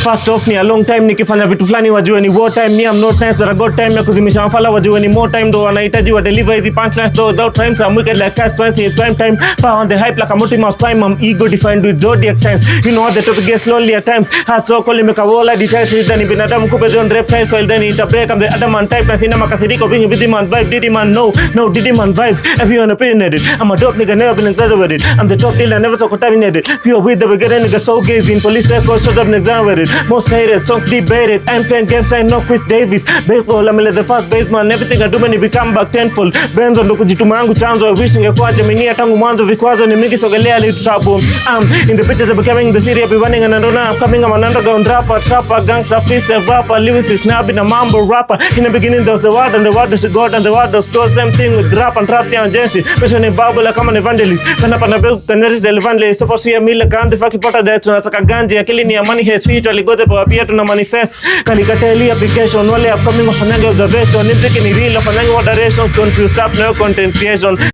First off ni a long time nikifanya vitu fulani wajue ni war time, ni am not nice, that got time ya kuzimisha mafala wajue ni more time, ndo wanahitaji wa deliver hizi punchlines though without time, so I'm wicked like cash price in prime time, power on the hype like a Optimus Prime, I'm ego defined with zodiac signs, you know how the topic gets lonely at times, hard so call me kawola details with ni binadamu kupe zone reptiles, while then interpret I'm the Adaman type, na sina makasiriko being busy man vibe, Diddy man no Diddy man vibes, everyone opinionated, I'm a dope nigga never been exaggerated, I'm the top dealer never so contaminated, pure weed the beginning nigga so gazing, police records shut up and exonerated, most hated songs debated, I'm playing games I know Chris Davis, baseball I'm the first baseman, everything I do when it become back tenfold, Benzo ndo kujituma yangu chanzo, I wish ningekuwa Gemini tangu mwanzo, vikwazo ni mingi sogelea little trouble, in the pictures of becoming the city I've been running and I don't know I'm coming, I'm an underground rapper, trapper, gangster, freestyle rapper, lyricist, snapping a mambo rapper, in the beginning there was the word and the word was God and the word was God, same thing with rap and rap and Jesse, passion in Bible like I'm an evangelist, kana pana beu kaneri del evangelist, so for ya mila kandi faki pata de tunasaka ganji, akili ni amani has spiritually go the pia tuna manifest, kalikateli application, wale upcoming wafanyange observation, nimziki ni real, wafanyange moderations, confuse up, no content creation.